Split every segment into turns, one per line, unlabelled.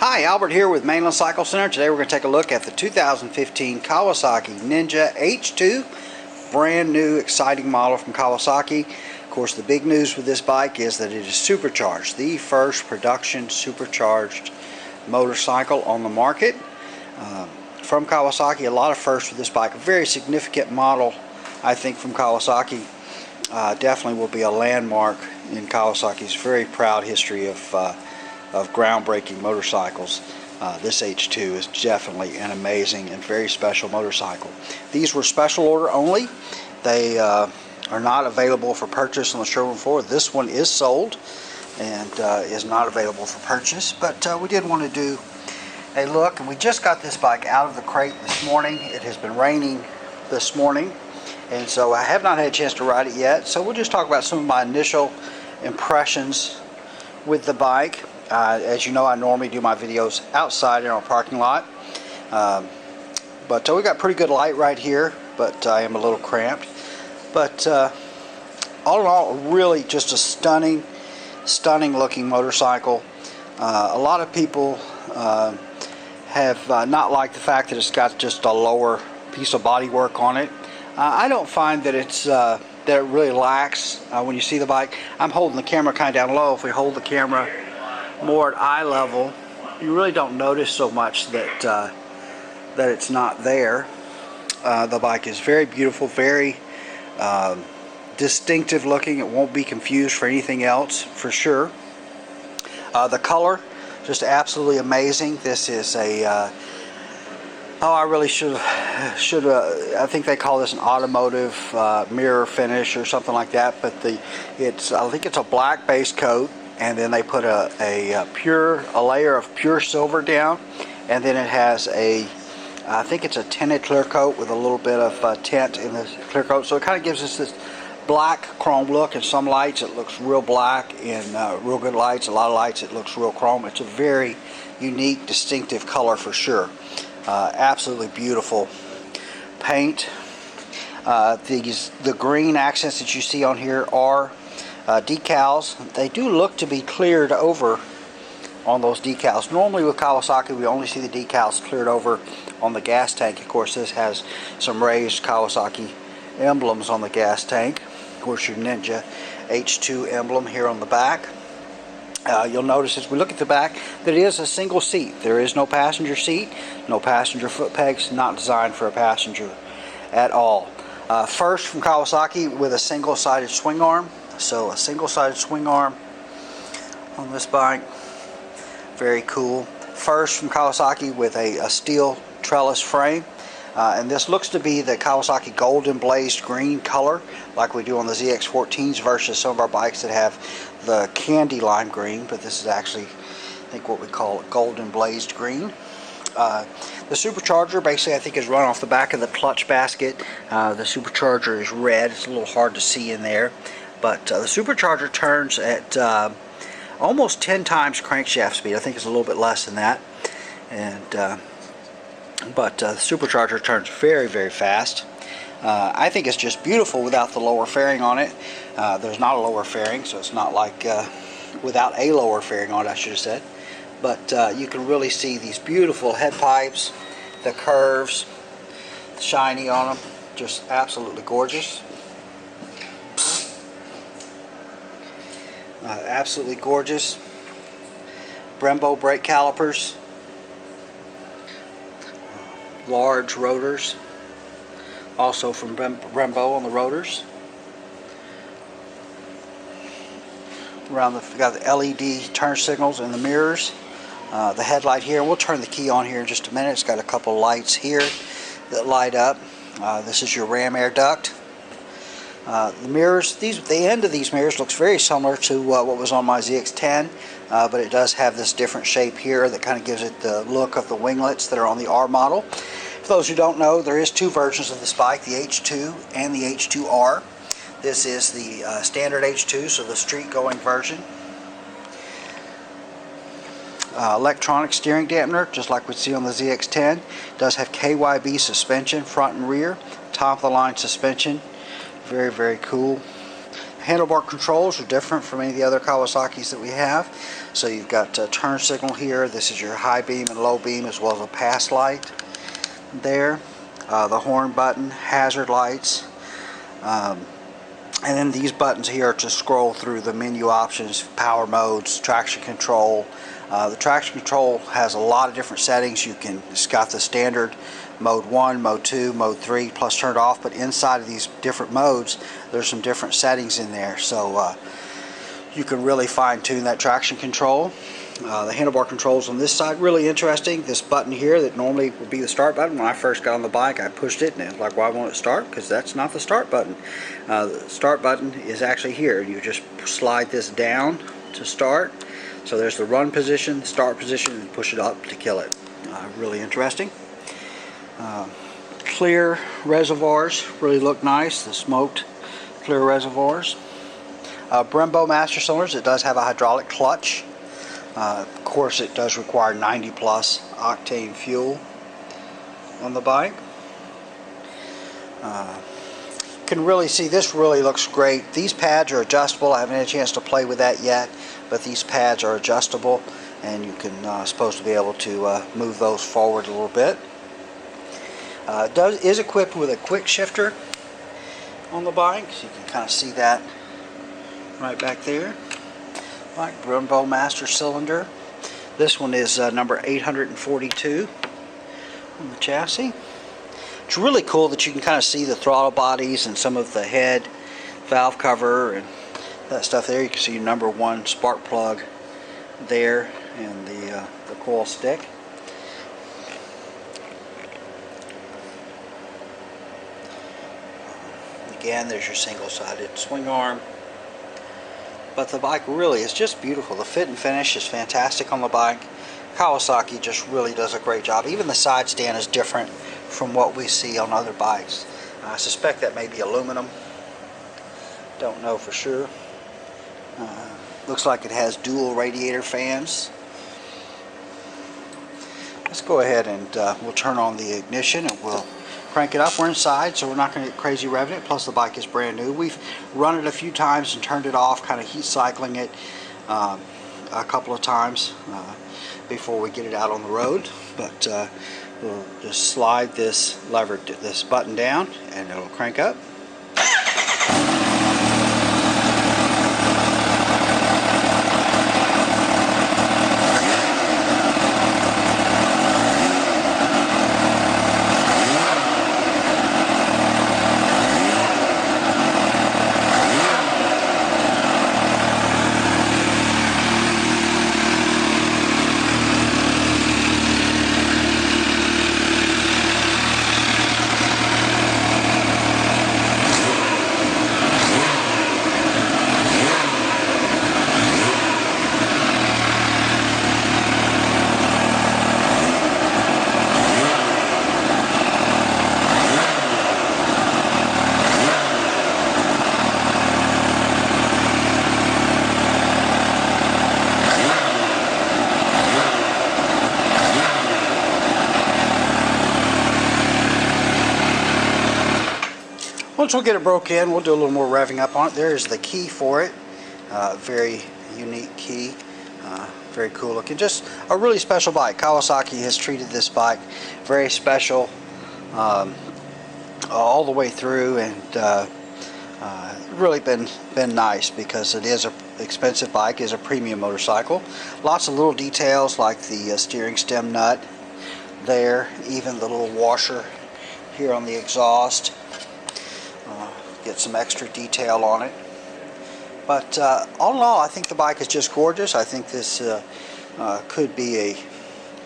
Hi, Albert here with Mainland Cycle Center. Today we're going to take a look at the 2015 Kawasaki Ninja H2. Brand new, exciting model from Kawasaki. Of course, the big news with this bike is that it is supercharged. The first production supercharged motorcycle on the market. From Kawasaki, a lot of firsts with this bike. A very significant model, I think, from Kawasaki. Definitely will be a landmark in Kawasaki's very proud history of groundbreaking motorcycles. This H2 is definitely an amazing and very special motorcycle. These were special order only. They are not available for purchase on the showroom floor. This one is sold and is not available for purchase, but we did want to do a look, and we just got this bike out of the crate this morning. It has been raining this morning, and so I have not had a chance to ride it yet, so we'll just talk about some of my initial impressions with the bike. As you know, I normally do my videos outside in our parking lot, but we got pretty good light right here, but I am a little cramped. But all in all, really just a stunning looking motorcycle. A lot of people have not liked the fact that it's got just a lower piece of bodywork on it. I don't find that it's that it really lacks when you see the bike. I'm holding the camera kind of down low. If we hold the camera more at eye level, you really don't notice so much that that it's not there. The bike is very beautiful, very distinctive looking. It won't be confused for anything else, for sure. The color, just absolutely amazing. This is a I really should I think they call this an automotive mirror finish or something like that, but I think it's a black base coat, and then they put a layer of pure silver down, and then it has I think it's a tinted clear coat with a little bit of tint in the clear coat, so it kind of gives us this black chrome look. In some lights it looks real black, in real good lights, a lot of lights it looks real chrome. It's a very unique, distinctive color for sure. Absolutely beautiful paint. The green accents that you see on here are decals. They do look to be cleared over on those decals. Normally with Kawasaki we only see the decals cleared over on the gas tank. Of course, this has some raised Kawasaki emblems on the gas tank. Of course, your Ninja H2 emblem here on the back. You'll notice as we look at the back that it is a single seat. There is no passenger seat, no passenger foot pegs, not designed for a passenger at all. First from Kawasaki with a single-sided swing arm. So a single-sided swing arm on this bike, very cool. First from Kawasaki with a steel trellis frame, and this looks to be the Kawasaki golden blazed green color like we do on the ZX14s versus some of our bikes that have the candy lime green, but this is actually, I think, what we call golden blazed green. The supercharger basically, I think, is run off the back of the clutch basket. The supercharger is red. It's a little hard to see in there, but the supercharger turns at almost 10 times crankshaft speed. I think it's a little bit less than that, and but the supercharger turns very, very fast. I think it's just beautiful without the lower fairing on it. There's not a lower fairing, so it's not like without a lower fairing on it, I should have said. But you can really see these beautiful head pipes, the curves, shiny on them, just absolutely gorgeous. Absolutely gorgeous. Brembo brake calipers, large rotors, also from Brembo on the rotors. Around got the LED turn signals in the mirrors. The headlight here, we'll turn the key on here in just a minute. It's got a couple lights here that light up. This is your ram air duct. The mirrors, the end of these mirrors looks very similar to what was on my ZX10, but it does have this different shape here that kind of gives it the look of the winglets that are on the R model. For those who don't know, there is two versions of this bike, the H2 and the H2R. This is the standard H2, so the street-going version. Electronic steering dampener, just like we see on the ZX10. It does have KYB suspension, front and rear, top-of-the-line suspension. Very, very cool. handlebar controls are different from any of the other Kawasaki's that we have. So you've got a turn signal here. This is your high beam and low beam, as well as a pass light there. The horn button, hazard lights, and then these buttons here to scroll through the menu options, power modes, traction control. The traction control has a lot of different settings. It's got the standard mode 1, mode 2, mode 3, plus turn it off, but inside of these different modes there's some different settings in there, so you can really fine-tune that traction control. The handlebar controls on this side, really interesting. This button here that normally would be the start button, when I first got on the bike I pushed it and it was like, why won't it start? Because that's not the start button. The start button is actually here. You just slide this down to start. So there's the run position, start position, and push it up to kill it. Really interesting. Clear reservoirs really look nice. The smoked clear reservoirs. Brembo master cylinders. It does have a hydraulic clutch. Of course, it does require 90 plus octane fuel on the bike. Can really see this really looks great. These pads are adjustable. I haven't had a chance to play with that yet, but these pads are adjustable, and you can supposed to be able to move those forward a little bit. Is equipped with a quick shifter on the bike, so you can kind of see that right back there. Like Brembo master cylinder. This one is number 842 on the chassis. It's really cool that you can kind of see the throttle bodies and some of the head valve cover and that stuff there. You can see your number 1 spark plug there and the coil stick. Again, there's your single-sided swing arm. But the bike really is just beautiful. The fit and finish is fantastic on the bike. Kawasaki just really does a great job. Even the side stand is different from what we see on other bikes. I suspect that may be aluminum. Don't know for sure. Looks like it has dual radiator fans. Let's go ahead and we'll turn on the ignition and we'll crank it up. We're inside, so we're not going to get crazy revving it. Plus the bike is brand new. We've run it a few times and turned it off, kind of heat cycling it a couple of times before we get it out on the road. But we'll just slide this button down and it'll crank up. Once we'll get it broke in, we'll do a little more revving up on it. There's the key for it. Very unique key. Very cool looking. Just a really special bike. Kawasaki has treated this bike very special all the way through, and really been nice because it is an expensive bike. It is a premium motorcycle. Lots of little details like the steering stem nut there, even the little washer here on the exhaust. Get some extra detail on it. But all in all, I think the bike is just gorgeous. I think this could be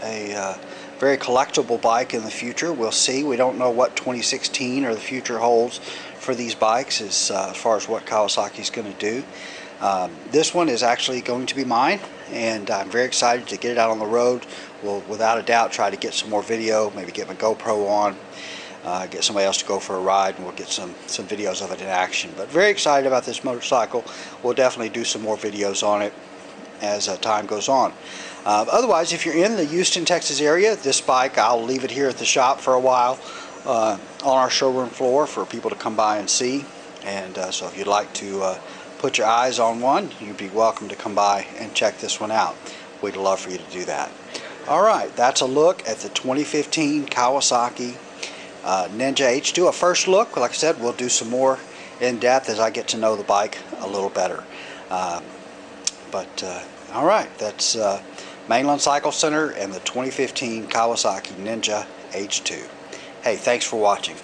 a very collectible bike in the future. We'll see. We don't know what 2016 or the future holds for these bikes as far as what Kawasaki is going to do. This one is actually going to be mine, and I'm very excited to get it out on the road. We'll without a doubt try to get some more video, maybe get my GoPro on, get somebody else to go for a ride, and we'll get some videos of it in action. But very excited about this motorcycle. We'll definitely do some more videos on it as time goes on. Otherwise, if you're in the Houston, Texas area, this bike, I'll leave it here at the shop for a while on our showroom floor for people to come by and see. And so if you'd like to put your eyes on one, you'd be welcome to come by and check this one out. We'd love for you to do that. Alright, that's a look at the 2015 Kawasaki Ninja H2. A first look. Like I said, we'll do some more in depth as I get to know the bike a little better. Alright, that's Mainland Cycle Center and the 2015 Kawasaki Ninja H2. Hey, thanks for watching.